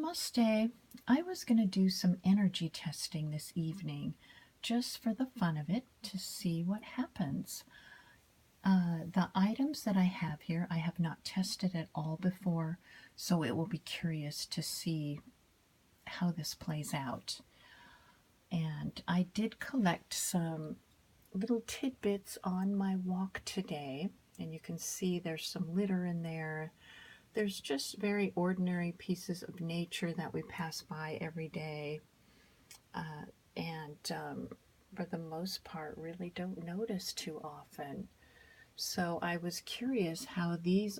Namaste. I was going to do some energy testing this evening just for the fun of it to see what happens. The items that I have here, I have not tested at all before, so it will be curious to see how this plays out. And I did collect some little tidbits on my walk today, and you can see there's some litter in there. There's just very ordinary pieces of nature that we pass by every day, and for the most part really don't notice too often. So I was curious how these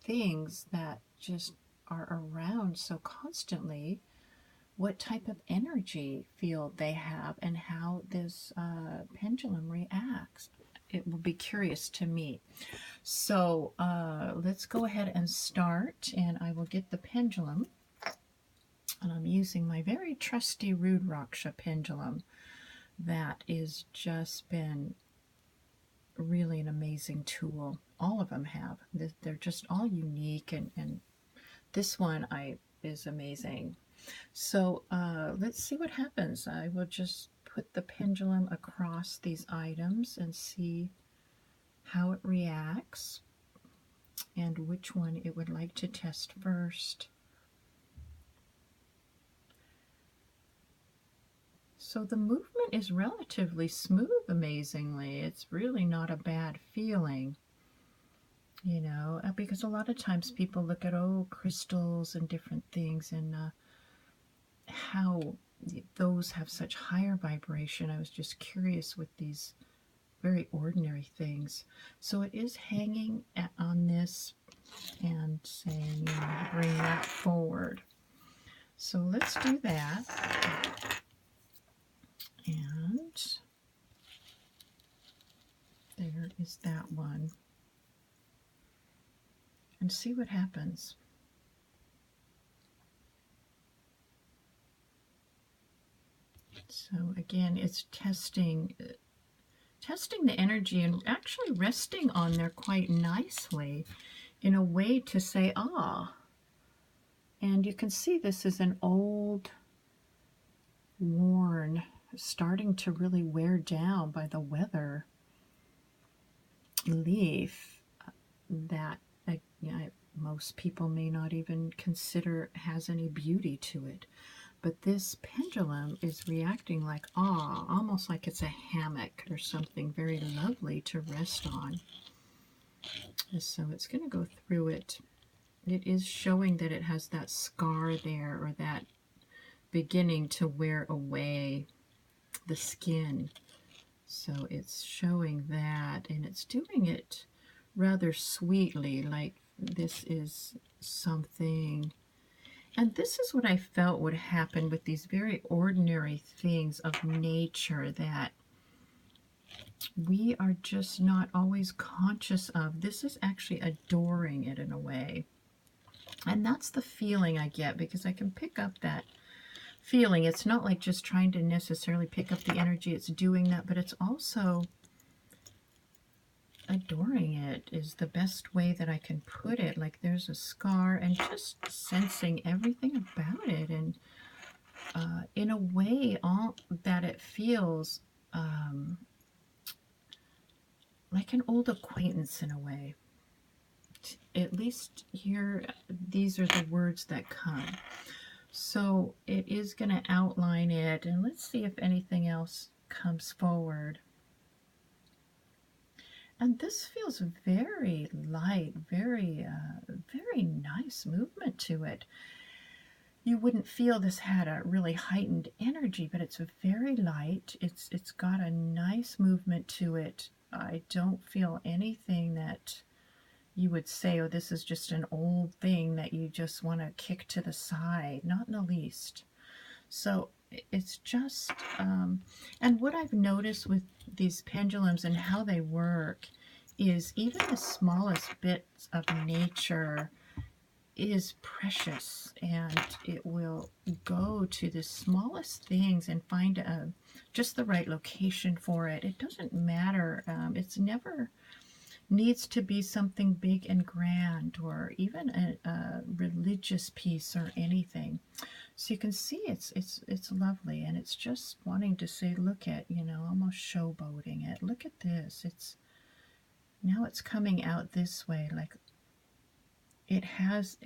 things that just are around so constantly, what type of energy field they have and how this pendulum reacts. It will be curious to me. So let's go ahead and start, and I will get the pendulum, and I'm using my very trusty Rudraksha pendulum that is just been really an amazing tool. All of them have. They're just all unique, and this one is amazing. So let's see what happens. I will just put the pendulum across these items and see how it reacts and which one it would like to test first. So the movement is relatively smooth, amazingly. It's really not a bad feeling, you know, because a lot of times people look at, crystals and different things and how those have such higher vibration. I was just curious with these very ordinary things. So it is hanging on this and saying, bring that forward. So let's do that. And there is that one. And see what happens. So again, it's testing the energy and actually resting on there quite nicely in a way to say, And you can see this is an old, worn, starting to really wear down by the weather leaf that most people may not even consider has any beauty to it. But this pendulum is reacting like almost like it's a hammock or something very lovely to rest on. And so it's going to go through it. It is showing that it has that scar there, or that beginning to wear away the skin. So it's showing that, and it's doing it rather sweetly, like this is something. And this is what I felt would happen with these very ordinary things of nature that we are just not always conscious of. This is actually adoring it in a way. And that's the feeling I get, because I can pick up that feeling. It's not like just trying to necessarily pick up the energy. It's doing that, but it's also adoring it is the best way that I can put it. Like there's a scar, and just sensing everything about it, and in a way all that it feels like an old acquaintance in a way. At least here, these are the words that come. So it is going to outline it, and let's see if anything else comes forward. And this feels very light, very nice movement to it. You wouldn't feel this had a really heightened energy, but it's very light. It's got a nice movement to it. I don't feel anything that you would say, this is just an old thing that you just want to kick to the side. Not in the least. So it's just, and what I've noticed with these pendulums and how they work is even the smallest bits of nature is precious, and it will go to the smallest things and find just the right location for it. It doesn't matter. It's never needs to be something big and grand, or even a religious piece or anything. So you can see it's lovely, and it's just wanting to say, look at, almost showboating it. Look at this. Now it's coming out this way, like it has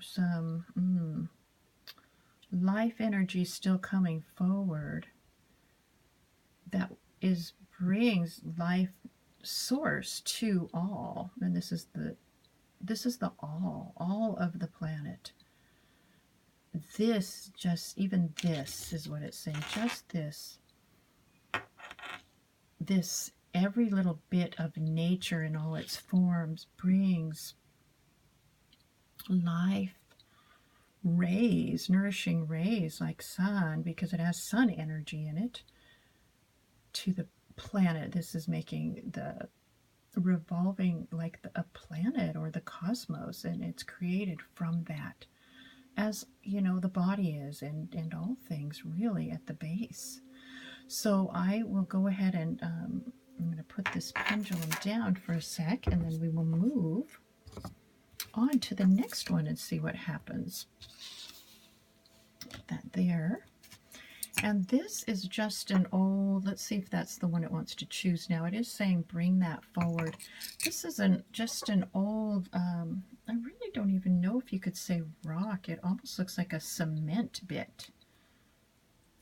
some life energy still coming forward that brings life source to all. And this is the all of the planet. Even this is what it's saying. Just this every little bit of nature in all its forms brings life rays, nourishing rays like sun, because it has sun energy in it, to the planet. This is making the revolving like a planet or the cosmos, and it's created from that, as the body is, and all things really at the base. So I will go ahead and I'm going to put this pendulum down for a sec, and then we will move on to the next one and see what happens. Put that there. And this is just an old, let's see if that's the one it wants to choose now. It is saying bring that forward. This is just an old, I really don't even know if you could say rock. It almost looks like a cement bit.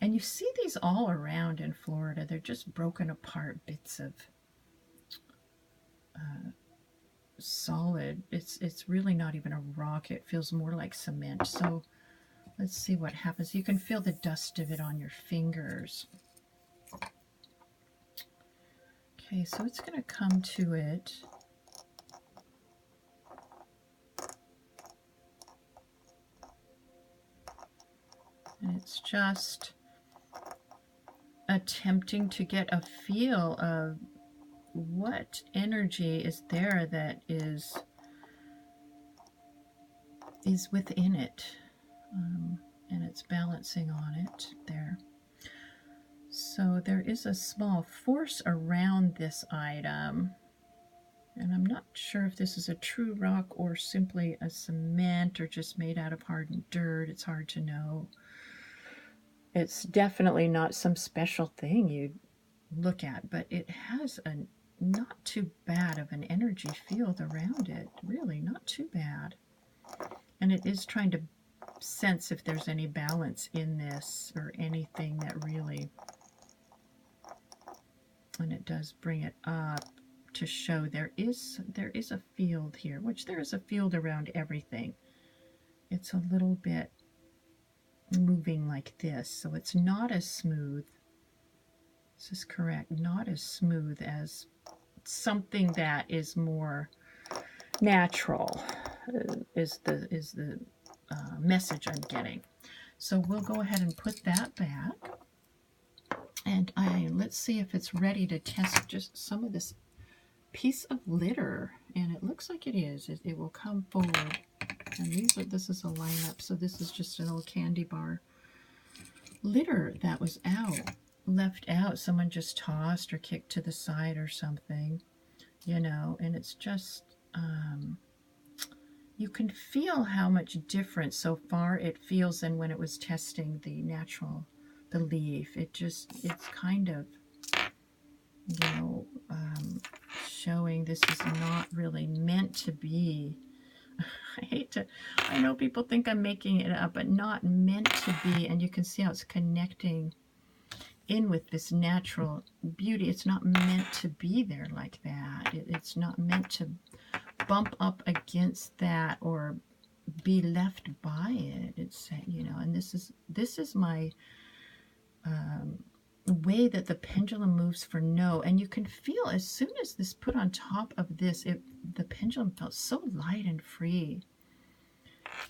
And you see these all around in Florida. They're just broken apart bits of solid. It's really not even a rock. It feels more like cement. So let's see what happens. You can feel the dust of it on your fingers. Okay, so it's going to come to it. And it's just attempting to get a feel of what energy is there that is within it. And it's balancing on it there. So there is a small force around this item, and I'm not sure if this is a true rock or simply a cement or just made out of hardened dirt. It's hard to know. It's definitely not some special thing you'd look at, but it has a not too bad of an energy field around it. Really not too bad. And it is trying to sense if there's any balance in this or anything that really, and it does bring it up to show there is a field here, which there is a field around everything. It's a little bit moving like this, so it's not as smooth. This is correct, not as smooth as something that is more natural, is the message I'm getting. So we'll go ahead and put that back, and let's see if it's ready to test just some of this piece of litter, and it looks like it is. It will come forward, and this is a lineup, so this is just an old candy bar litter that was left out. Someone just tossed or kicked to the side or something, and it's just you can feel how much different so far it feels than when it was testing the leaf. It's kind of, showing this is not really meant to be. I know people think I'm making it up, but not meant to be. And you can see how it's connecting in with this natural beauty. It's not meant to be there like that. It's not meant to bump up against that or be left by it. It's, and this is my way that the pendulum moves for no. And you can feel as soon as this put on top of this, the pendulum felt so light and free.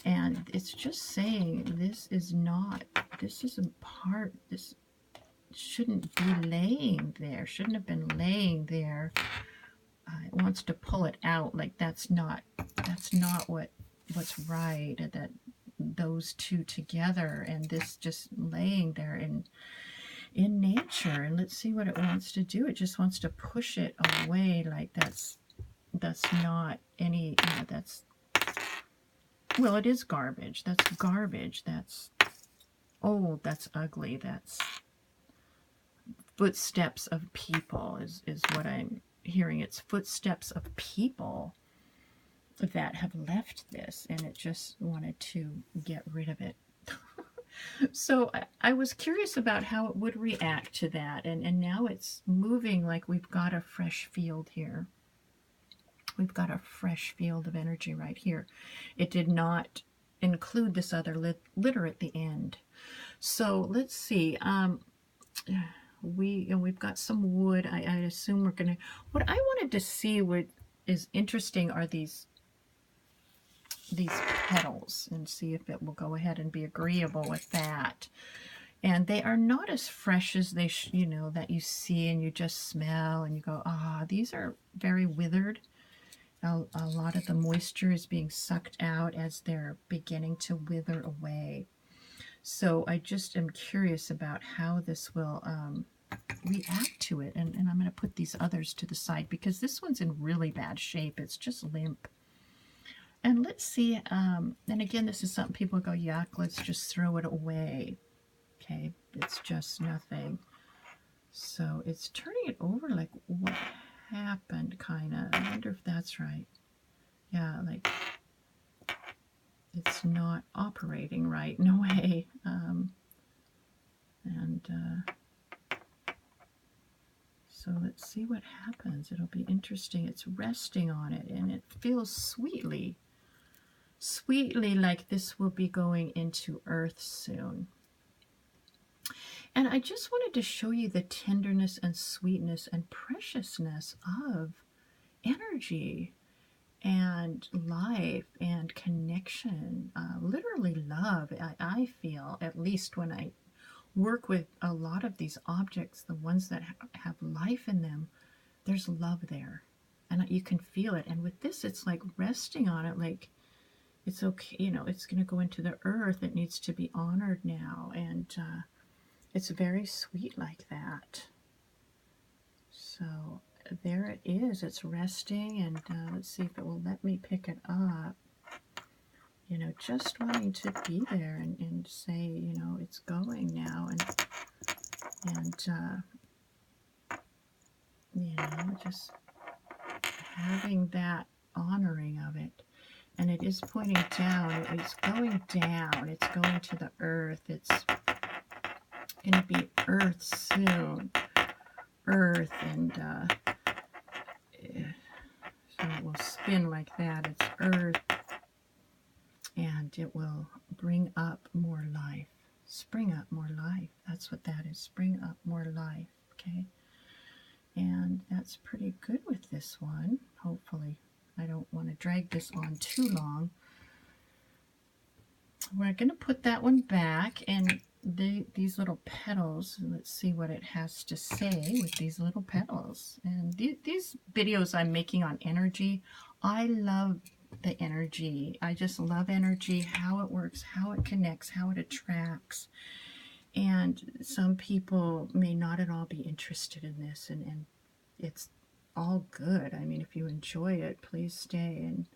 And it's just saying this isn't part, this shouldn't be laying there, shouldn't have been laying there. It wants to pull it out, like that's not what's right, that those two together, and this just laying there in nature. And let's see what it wants to do. It just wants to push it away, like that's not any, that's, well, it is garbage. That's garbage. That's old. That's ugly. That's footsteps of people is what I'm hearing. It's footsteps of people that have left this, and it just wanted to get rid of it. So I was curious about how it would react to that, and now it's moving like we've got a fresh field here. We've got a fresh field of energy right here. It did not include this other litter at the end. So let's see. We've got some wood. I assume we're gonna. What I wanted to see what is interesting are these petals, and see if it will go ahead and be agreeable with that. And they are not as fresh as they that you see and you just smell and you go, these are very withered. A lot of the moisture is being sucked out as they're beginning to wither away. So I just am curious about how this will react to it. And I'm going to put these others to the side because this one's in really bad shape. It's just limp. And let's see, and again, this is something people go, yuck, let's just throw it away. Okay, it's just nothing. So it's turning it over like what happened, kind of. I wonder if that's right. Yeah, like it's not operating right, no way. So let's see what happens. It'll be interesting. It's resting on it, and it feels sweetly like this will be going into earth soon. And I just wanted to show you the tenderness and sweetness and preciousness of energy and life and connection, literally love. I feel, at least when I work with a lot of these objects, the ones that have life in them, there's love there. And you can feel it. And with this, it's like resting on it, like it's okay, it's going to go into the earth. It needs to be honored now. And it's very sweet like that. So there it is. It's resting, and let's see if it will let me pick it up. Just wanting to be there and say, it's going now, and just having that honoring of it. And it is pointing down. It's going down. It's going to the earth. It's going to be earth soon. Earth, and so it will spin like that. It's earth, and it will bring up more life. Spring up more life. That's what that is. Spring up more life. Okay. And that's pretty good with this one, hopefully. I don't want to drag this on too long. We're going to put that one back, and these little petals, let's see what it has to say with these little petals. And these videos I'm making on energy, I love the energy. I just love energy, how it works, how it connects, how it attracts. And some people may not at all be interested in this, and it's all good. I mean, if you enjoy it, please stay. And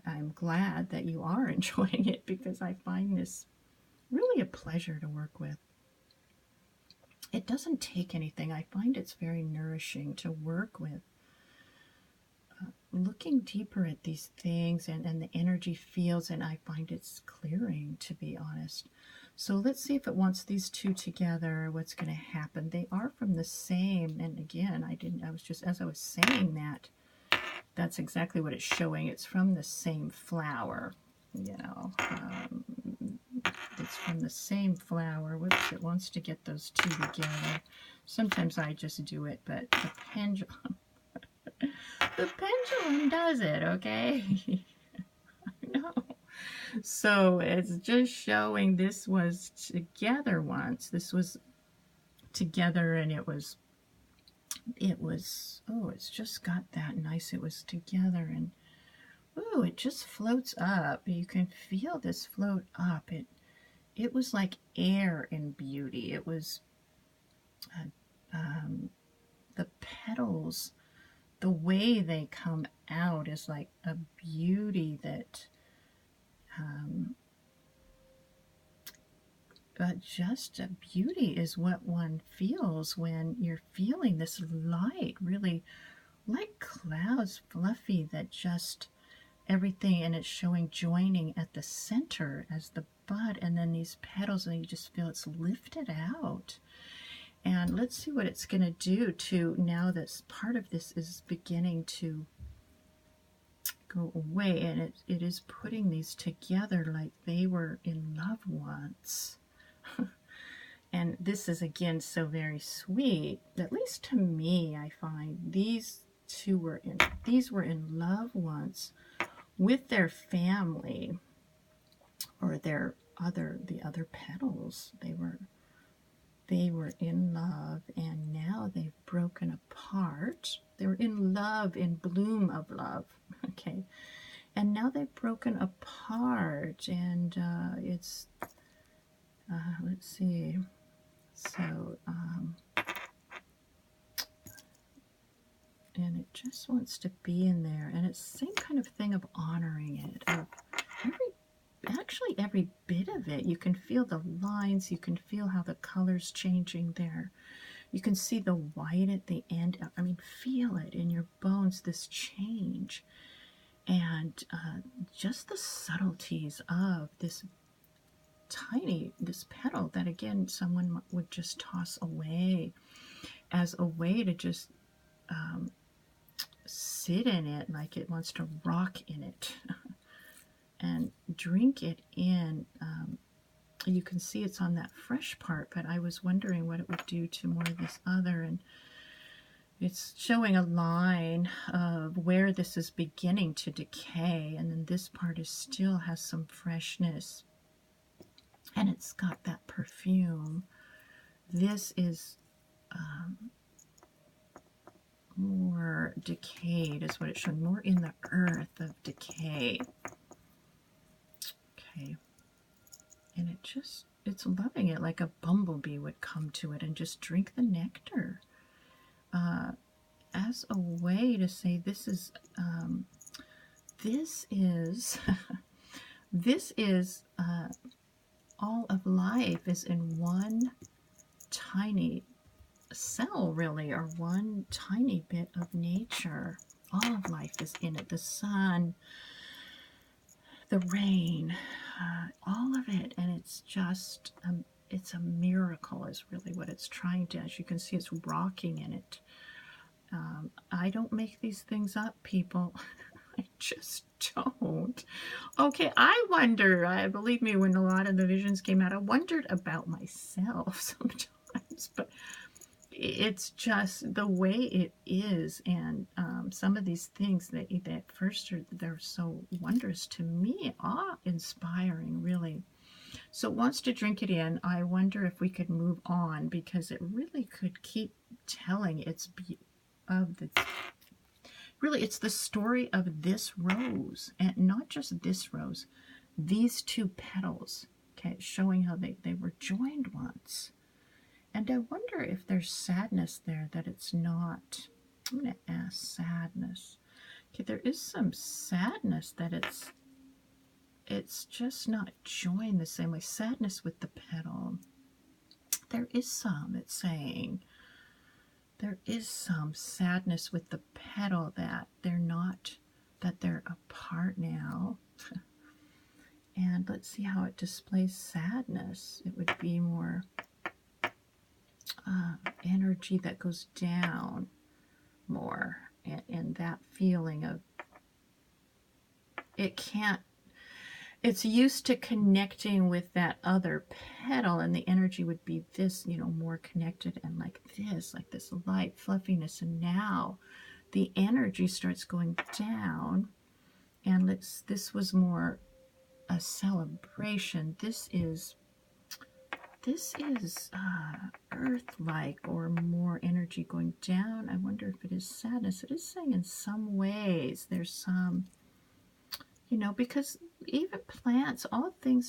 I'm glad that you are enjoying it, because I find this really a pleasure to work with. It doesn't take anything. I find it's very nourishing to work with. Looking deeper at these things and the energy fields, and I find it's clearing, to be honest. So let's see if it wants these two together, what's going to happen. They are from the same, and again, I was just, as I was saying that, that's exactly what it's showing. It's from the same flower, it's from the same flower. Whoops, it wants to get those two together. Sometimes I just do it, but the pendulum, the pendulum does it, okay? No. So it's just showing this was together once. This was together, and it was, oh, it's just got that nice. It was together, and ooh, it just floats up. You can feel this float up. It was like air in beauty. It was the petals, the way they come out is like a beauty that just a beauty is what one feels when you're feeling this light, really like clouds, fluffy, that just everything, and it's showing joining at the center as the bud, and then these petals, and you just feel it's lifted out. And let's see what it's going to do to, now that part of this is beginning to go away, and it is putting these together like they were in love once. And this is again so very sweet, at least to me. I find these were in love once with their family, or the other petals. They were in love, and now they've broken apart. They were in love, in bloom of love, okay, and now they've broken apart, and it's let's see. So and it just wants to be in there, and it's the same kind of thing of honoring it, of every bit of it. You can feel the lines, you can feel how the color's changing there. You can see the white at the end. I mean, feel it in your bones, this change. And just the subtleties of this petal that, again, someone would just toss away as a way to just sit in it, like it wants to rock in it and drink it in. You can see it's on that fresh part, but I was wondering what it would do to more of this other, and it's showing a line of where this is beginning to decay, and then this part still has some freshness, and it's got that perfume. This is more decayed, is what it's showing, more in the earth of decay. Okay. And it's loving it, like a bumblebee would come to it and just drink the nectar as a way to say, this is this is all of life is in one tiny cell, really, or one tiny bit of nature. All of life is in it. The sun, the rain, all of it, and it's just it's a miracle is really what it's trying to. As you can see, it's rocking in it. I don't make these things up, people. I just don't. Okay, I wonder, believe me, when a lot of the visions came out, I wondered about myself sometimes, but it's just the way it is. And some of these things that at first they're so wondrous to me, awe-inspiring, really. So it wants to drink it in. I wonder if we could move on, because it really could keep telling it's the story of this rose, and not just this rose, these two petals, okay, showing how they were joined once. And I wonder if there's sadness there, that it's not. I'm going to ask sadness. Okay, there is some sadness that it's just not joined the same way. Sadness with the petal. There is some, it's saying. There is some sadness with the petal that they're apart now. And let's see how it displays sadness. It would be more energy that goes down more, and that feeling of it's used to connecting with that other petal, and the energy would be this, more connected, and like this light fluffiness. And now the energy starts going down, and this was more a celebration. This is earth-like, or more energy going down. I wonder if it is sadness. It is saying in some ways there's some, because even plants, all things